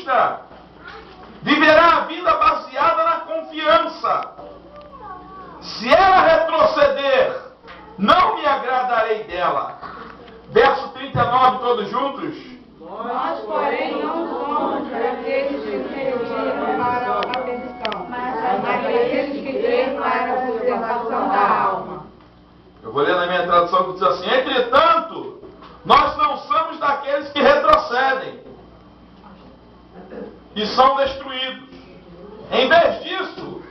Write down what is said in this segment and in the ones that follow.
salmista viverá a vida baseada na confiança. Se ela retroceder, não me agradarei dela. Verso 39, todos juntos. Nós, porém, não somos daqueles que pediram para a perdição, mas daqueles que creem para a preservação da alma. Eu vou ler na minha tradução que diz assim: entretanto, nós não somos daqueles que retrocedem e são destruídos. Em vez disso,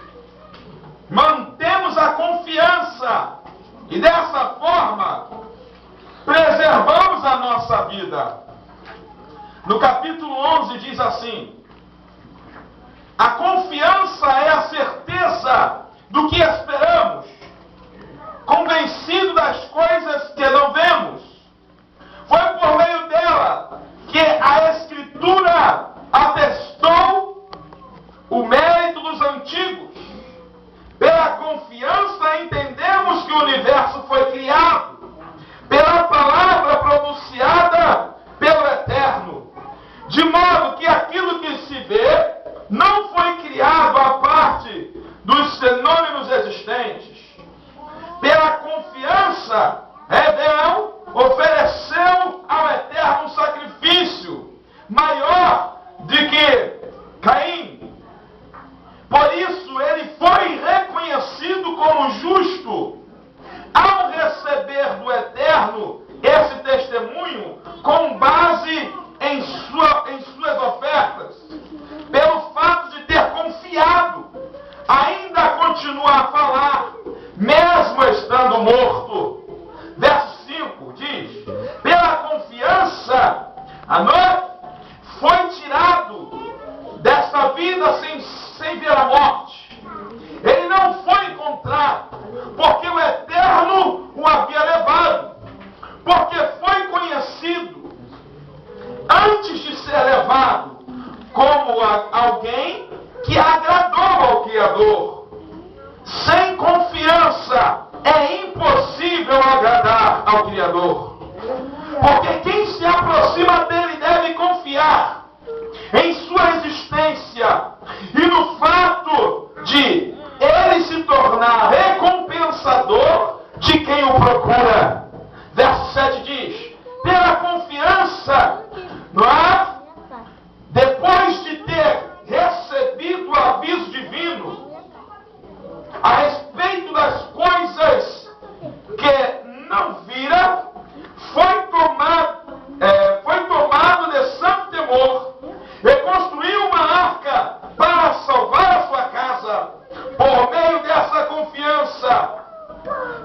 mantemos a confiança e dessa forma preservamos a nossa vida. No capítulo 11 diz assim: a confiança é a certeza do que esperamos, convencido das coisas que não vemos. Foi por meio dela que a Escritura atestou o mérito dos antigos. Pela confiança entendemos que o universo foi criado, pela palavra pronunciada pelo Eterno, de modo que aquilo que se vê não foi criado à parte dos fenômenos existentes. Pela confiança, Abel ofereceu ao Eterno um sacrifício maior do que Caim. Por isso ele foi reconhecido como justo ao receber do Eterno esse testemunho com base em suas ofertas. Pelo fato de ter confiado, ainda continua a falar, mesmo estando morto. Verso 5 diz: pela confiança, foi tirado desta vida sem ver a morte. Ele não foi encontrado, porque o Eterno o havia levado, porque foi conhecido antes de ser levado como alguém que agradou ao Criador. Sem confiança é impossível agradar ao Criador, porque quem se aproxima dele deve confiar em sua existência e no fato de ele se tornar recompensador de quem o procura. Verso 7 diz: pela confiança, depois de ter recebido o aviso divino a respeito das coisas que não vira, foi tomado de santo temor e construiu uma arca para salvar a sua casa. Por meio dessa confiança,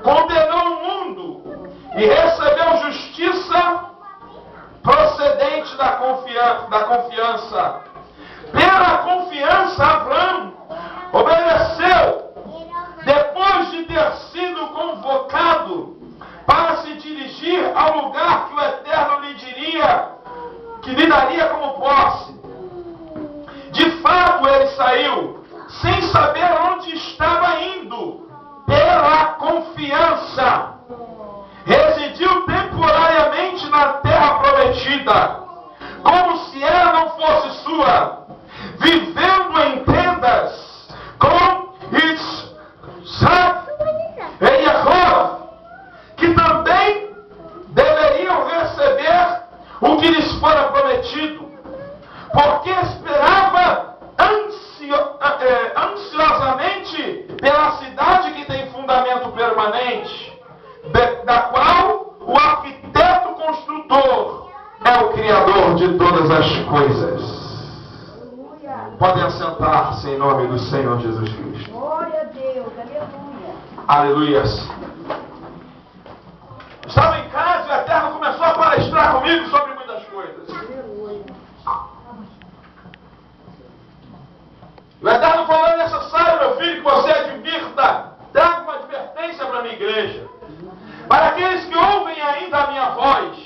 condenou o mundo e recebeu justiça procedente da confiança. Pela confiança, Abraão obedeceu depois de ter sido convocado para se dirigir ao lugar que o Eterno lhe daria como posse. De fato, ele saiu sem saber onde estava indo. Pela confiança, residiu temporariamente na terra prometida, como se ela não fosse sua, vivendo em tendas com Isaac e Jacó, que também deveriam receber o que lhes fora prometido, porque esperava ansiosamente pela cidade que tem fundamento permanente, da qual o arquiteto construtor é o Criador de todas as coisas. Podem assentar-se em nome do Senhor Jesus Cristo. Glória a Deus, aleluia. Aleluias. Estava em casa e o Eterno começou a palestrar comigo sobre muitas coisas. O Eterno falou: é necessário, meu filho, que você advirta, traga uma advertência para a minha igreja. Para aqueles que ouvem ainda a minha voz,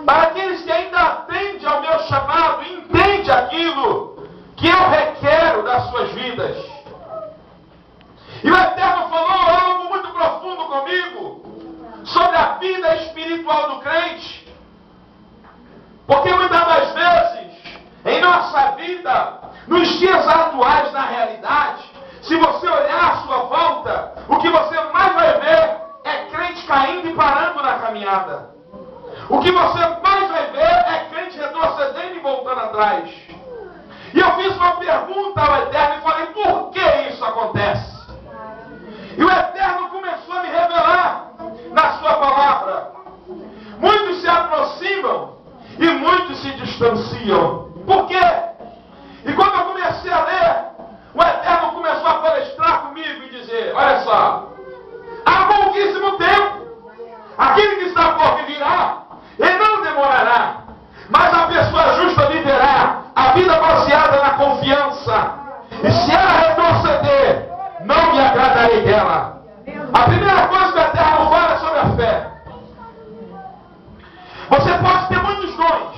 para aqueles que ainda atendem ao meu chamado e entendem aquilo que eu requero das suas vidas. E o Eterno falou algo muito profundo comigo sobre a vida espiritual do crente. Porque muitas das vezes, em nossa nossa vida, nos dias atuais, na realidade, se você olhar à sua volta, o que você mais vai ver é crente caindo e parando na caminhada. O que você mais vai ver é crente retrocedendo e voltando atrás. E eu fiz uma pergunta ao Eterno e falei, por que isso acontece? E o Eterno começou a me revelar na sua palavra. Muitos se aproximam e muitos se distanciam. Por quê? E quando eu comecei a ler, o Eterno começou a palestrar comigo e dizer, olha só, há pouquíssimo tempo, aquele que está por vir virá, ele não demorará, mas a pessoa justa viverá a vida baseada na confiança. E se ela retroceder, não me agradarei dela. A primeira coisa que o Eterno fala é sobre a fé. Você pode ter muitos dons,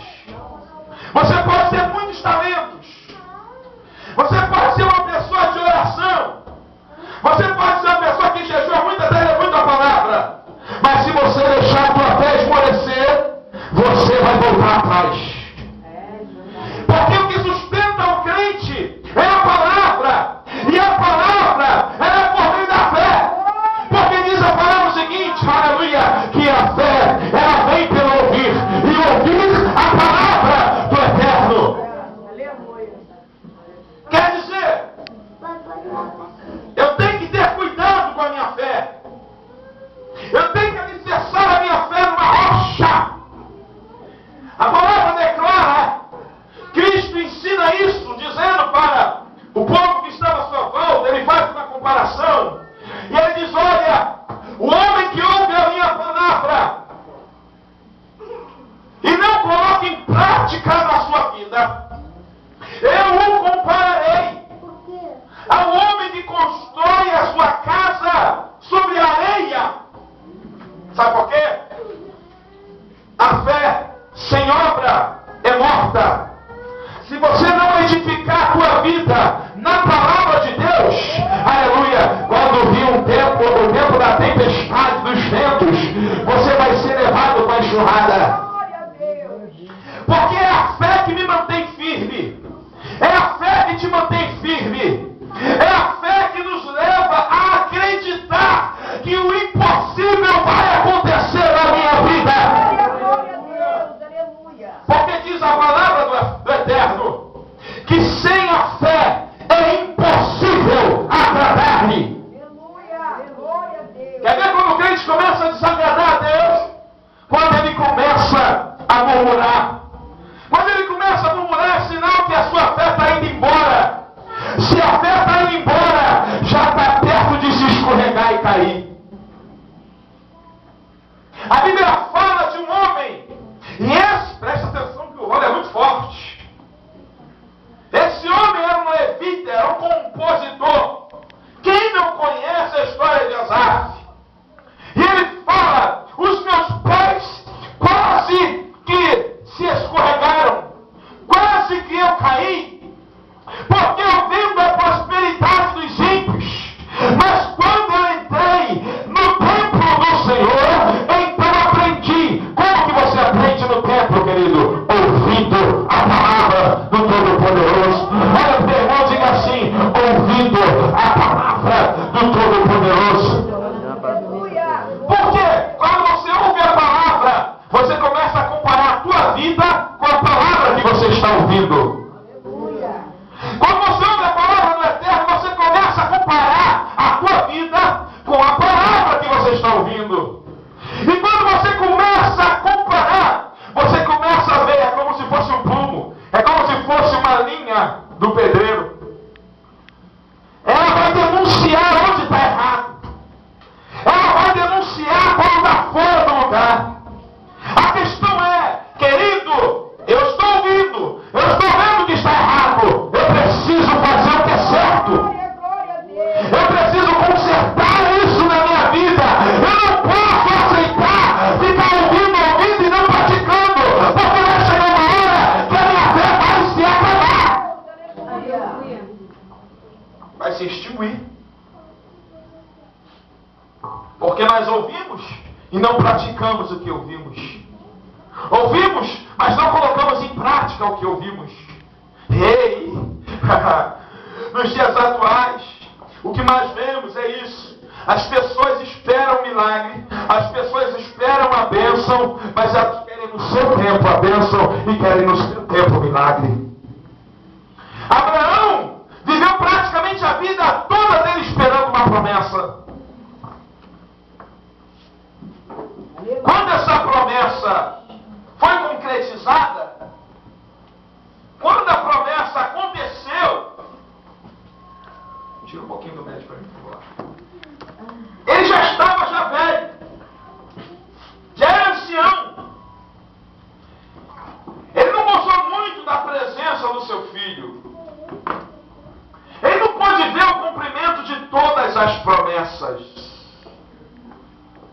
você pode ter muitos talentos, você pode ser uma pessoa de oração, você pode ser uma pessoa que jejua muito até ler muita palavra, mas se você deixar a tua fé esmorecer, você vai voltar atrás. Porque o que sustenta o crente é a palavra, e a palavra é por meio da fé. Porque diz a palavra o seguinte, aleluia, que a fé, ela vem pelo ouvir, e ouvir a palavra do Eterno. Quer dizer, eu tenho que ter cuidado com a minha fé. Eu tenho que alicerçar a minha fé numa rocha. A palavra declara, Cristo ensina isso, dizendo para o povo que estava à sua volta, ele faz uma comparação, e ele diz, olha, o homem que ouve a minha palavra e não coloca em prática na sua vida, eu o compararei ao homem que constrói a sua casa sobre a areia. Sabe por quê? A fé sem obra é morta. Se você não edificar a tua vida na palavra de Deus, aleluia, quando vir o tempo da tempestade, dos ventos, você vai ser levado com a enxurrada. Porque é a fé que me mantém firme. É a fé que te mantém firme. É a fé que nos leva a acreditar que o impossível vai acontecer na minha vida. Porque diz a palavra do Eterno que sem a fé é impossível agradar-lhe. Quer ver quando o crente começa a desagradar a Deus? Quando ele começa a murmurar. Quando ele começa a murmurar, é sinal que a sua fé está indo embora. Se a fé está indo embora, já está perto de se escorregar e cair. A Bíblia fala de um homem, e esse, presta atenção que o rolo é muito forte. Esse homem era um levita, era um compositor. Quem não conhece a história de Asaf? E ele fala, os meus pés quase que se escorregaram, quase que eu caí, porque eu vendo a prosperidade dos ímpios, mas quando eu entrei no templo do Senhor, então aprendi. Como que você aprende no templo, querido? Ouvindo a palavra do Todo-Poderoso. Olha para o irmão, diga assim, ouvindo a palavra do Todo-Poderoso. Porque quando você ouve a palavra, você começa a comparar a tua vida com a palavra que você está ouvindo. Quando você ouve a palavra do Eterno, você começa a comparar a tua vida com a palavra que você está ouvindo. E quando você começa a comparar, você começa a ver, é como se fosse um plumo, é como se fosse uma linha do pedreiro. Ela vai denunciar onde está errado. Ela vai denunciar quando está fora do lugar. A questão é, querido, eu estou ouvindo, eu estou vendo que está errado. Eu preciso fazer o que é certo. Eu preciso consertar isso na minha vida. Eu não posso aceitar ficar ouvindo e não praticando, porque vai chegar uma hora que a minha fé vai se acabar. Vai se extinguir. Porque nós ouvimos e não praticamos o que ouvimos. Ouvimos, mas não colocamos em prática o que ouvimos. E Nos dias atuais, o que mais vemos é isso. As pessoas esperam um milagre, as pessoas esperam a bênção, mas elas querem no seu tempo a bênção e querem no seu tempo o milagre. Abraão viveu praticamente a vida toda dele esperando uma promessa. Quando essa promessa foi concretizada, quando a promessa aconteceu, tira um pouquinho do médico para mim, por favor. Ele já estava velho, já era ancião. Ele não gostou muito da presença do seu filho. Ele não pôde ver o cumprimento de todas as promessas.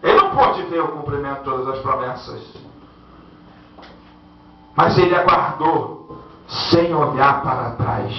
Ele não pôde ver o cumprimento de todas as promessas. Mas ele aguardou sem olhar para trás.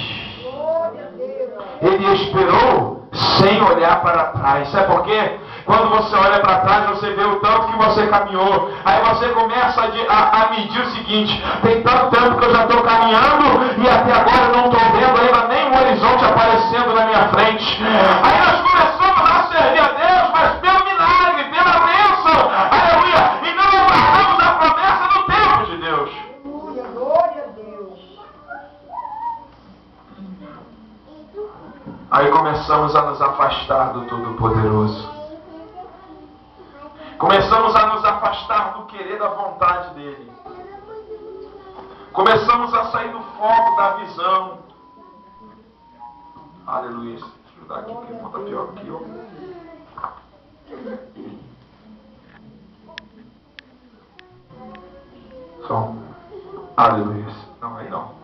Ele esperou sem olhar para trás. Sabe por quê? Quando você olha para trás, você vê o tanto que você caminhou. Aí você começa a medir o seguinte: tem tanto tempo que eu já estou caminhando e até agora eu não estou vendo ainda nem um horizonte aparecendo na minha frente. Aí nós começamos a servir a Deus, mas pelo milagre, pela bênção, aleluia, e não aguardamos a promessa no tempo de Deus. Glória a Deus. Aí começamos a nos afastar do Todo-Poderoso. Começamos a nos afastar do querer da vontade dele. Começamos a sair do foco da visão. Aleluia. Deixa eu ajudar aqui, porque não está pior aqui, ó. Som. Aleluia. Não, aí não.